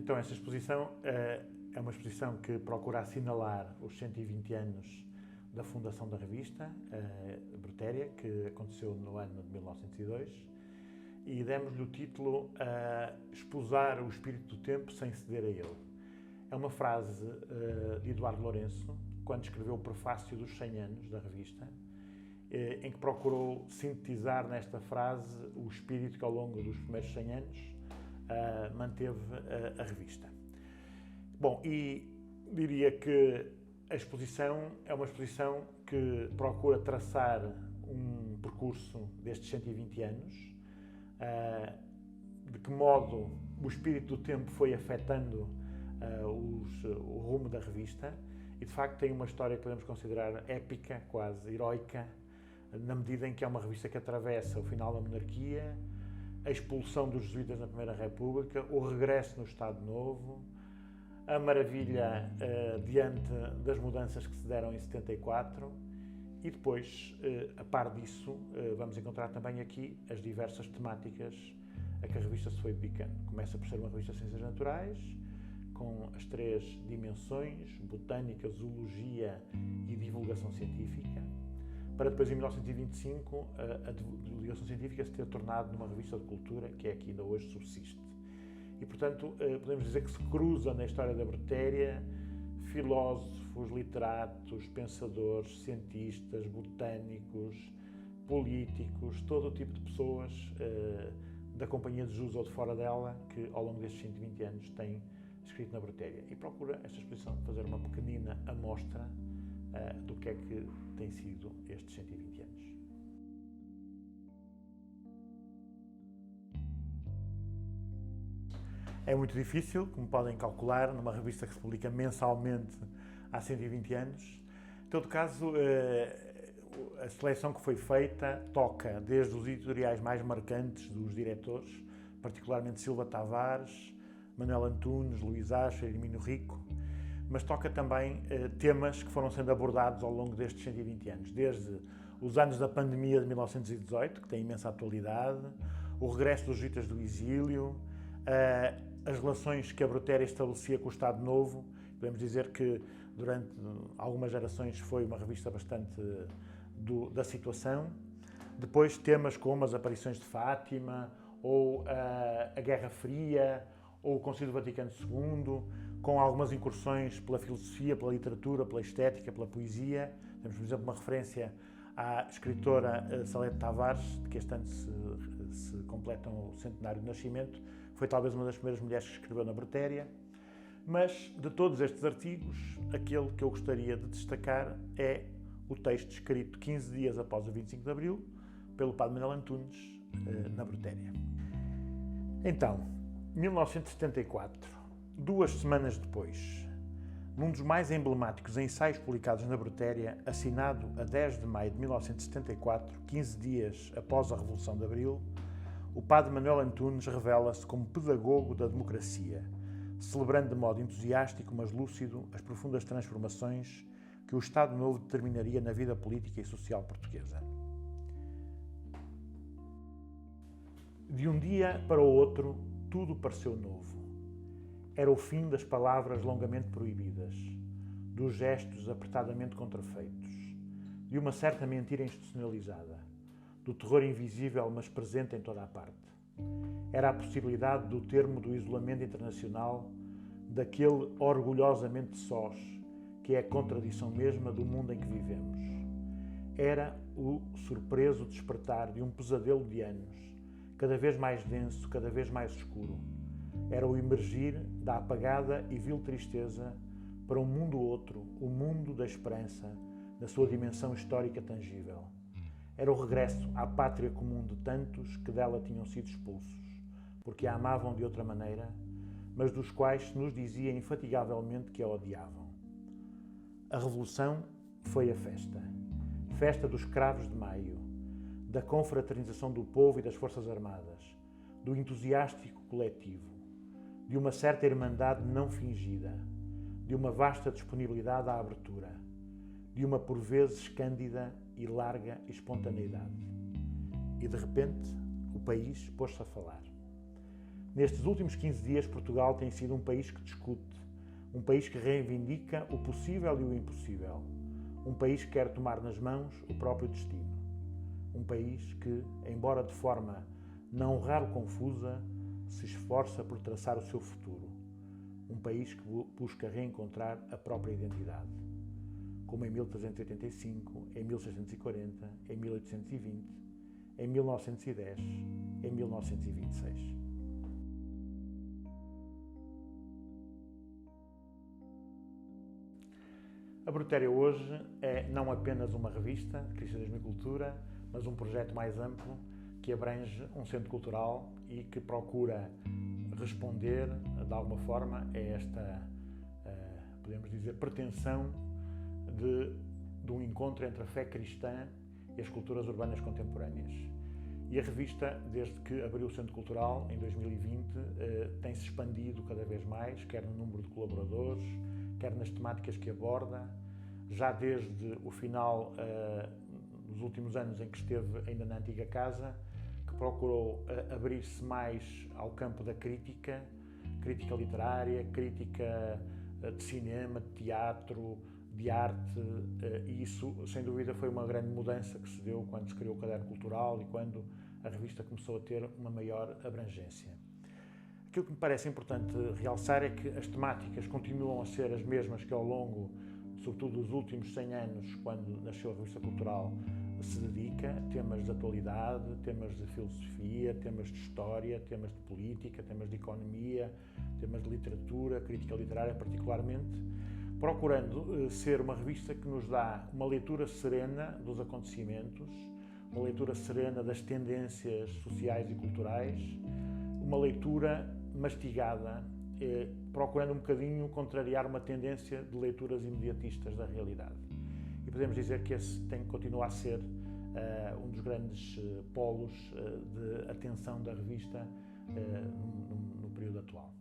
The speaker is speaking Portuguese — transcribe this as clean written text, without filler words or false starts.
Então, esta exposição é uma exposição que procura assinalar os 120 anos da fundação da revista, Brutéria, que aconteceu no ano de 1902, e demos-lhe o título Esposar o espírito do tempo sem ceder a ele. É uma frase de Eduardo Lourenço, quando escreveu o prefácio dos 100 anos da revista, em que procurou sintetizar nesta frase o espírito que ao longo dos primeiros 100 anos manteve a revista. Bom, e diria que a exposição é uma exposição que procura traçar um percurso destes 120 anos, de que modo o espírito do tempo foi afetando o rumo da revista, e de facto tem uma história que podemos considerar épica, quase heroica, na medida em que é uma revista que atravessa o final da monarquia, a expulsão dos jesuítas na Primeira República, o regresso no Estado Novo, a maravilha diante das mudanças que se deram em 74 e depois, a par disso, vamos encontrar também aqui as diversas temáticas a que a revista se foi dedicando. Começa por ser uma revista de ciências naturais, com as 3 dimensões, botânica, zoologia e divulgação científica, para depois, em 1925, a divulgação científica se ter tornado numa revista de cultura, que é aqui ainda hoje subsiste. E, portanto, podemos dizer que se cruza na história da Brutéria filósofos, literatos, pensadores, cientistas, botânicos, políticos, todo o tipo de pessoas da Companhia de Jesus ou de fora dela, que ao longo destes 120 anos têm escrito na Brutéria. E procura esta exposição fazer uma pequenina amostra do que é que tem sido estes 120 anos. É muito difícil, como podem calcular, numa revista que se publica mensalmente há 120 anos. Em todo caso, a seleção que foi feita toca desde os editoriais mais marcantes dos diretores, particularmente Silva Tavares, Manuel Antunes, Luís Acha, Hermínio Rico, mas toca também temas que foram sendo abordados ao longo destes 120 anos, desde os anos da pandemia de 1918, que tem imensa atualidade, o regresso dos jesuítas do exílio, as relações que a Brutéria estabelecia com o Estado Novo. Podemos dizer que durante algumas gerações foi uma revista bastante da situação. Depois temas como as aparições de Fátima, ou a Guerra Fria, ou o Concílio Vaticano II, com algumas incursões pela filosofia, pela literatura, pela estética, pela poesia. Temos, por exemplo, uma referência à escritora Salete Tavares, de que este ano se completam o centenário de nascimento. Foi talvez uma das primeiras mulheres que escreveu na Brutéria. Mas, de todos estes artigos, aquele que eu gostaria de destacar é o texto escrito 15 dias após o 25 de Abril, pelo padre Manuel Antunes, na Brutéria. Então, 1974, 2 semanas depois, num dos mais emblemáticos ensaios publicados na Brutéria, assinado a 10 de maio de 1974, 15 dias após a Revolução de Abril, o padre Manuel Antunes revela-se como pedagogo da democracia, celebrando de modo entusiástico, mas lúcido, as profundas transformações que o Estado Novo determinaria na vida política e social portuguesa. De um dia para o outro, tudo pareceu novo. Era o fim das palavras longamente proibidas, dos gestos apertadamente contrafeitos, de uma certa mentira institucionalizada, do terror invisível mas presente em toda a parte. Era a possibilidade do termo do isolamento internacional, daquele orgulhosamente sós, que é a contradição mesma do mundo em que vivemos. Era o surpreso despertar de um pesadelo de anos, cada vez mais denso, cada vez mais escuro. Era o emergir da apagada e vil tristeza para um mundo outro, o mundo da esperança, na sua dimensão histórica tangível. Era o regresso à pátria comum de tantos que dela tinham sido expulsos, porque a amavam de outra maneira, mas dos quais se nos dizia infatigavelmente que a odiavam. A Revolução foi a festa. Festa dos cravos de maio, da confraternização do povo e das Forças Armadas, do entusiástico coletivo, de uma certa irmandade não fingida, de uma vasta disponibilidade à abertura, de uma por vezes cândida e larga espontaneidade. E de repente o país pôs-se a falar. Nestes últimos 15 dias, Portugal tem sido um país que discute, um país que reivindica o possível e o impossível, um país que quer tomar nas mãos o próprio destino, um país que, embora de forma não raro confusa, se esforça por traçar o seu futuro, um país que busca reencontrar a própria identidade, como em 1385, em 1640, em 1820, em 1910, em 1926. A Brutéria hoje é não apenas uma revista de cristianismo e cultura, mas um projeto mais amplo que abrange um centro cultural e que procura responder, de alguma forma, a esta, podemos dizer, pretensão de um encontro entre a fé cristã e as culturas urbanas contemporâneas. E a revista, desde que abriu o Centro Cultural, em 2020, tem-se expandido cada vez mais, quer no número de colaboradores, quer nas temáticas que aborda. Já desde o final dos últimos anos em que esteve ainda na antiga casa, que procurou abrir-se mais ao campo da crítica literária, crítica de cinema, de teatro, de arte, e isso, sem dúvida, foi uma grande mudança que se deu quando se criou o Caderno Cultural e quando a revista começou a ter uma maior abrangência. Aquilo que me parece importante realçar é que as temáticas continuam a ser as mesmas que ao longo, sobretudo dos últimos 100 anos, quando nasceu a revista cultural, se dedica, temas de atualidade, temas de filosofia, temas de história, temas de política, temas de economia, temas de literatura, crítica literária particularmente, procurando ser uma revista que nos dá uma leitura serena dos acontecimentos, uma leitura serena das tendências sociais e culturais, uma leitura mastigada, procurando um bocadinho contrariar uma tendência de leituras imediatistas da realidade. E podemos dizer que esse continua a ser um dos grandes polos de atenção da revista no período atual.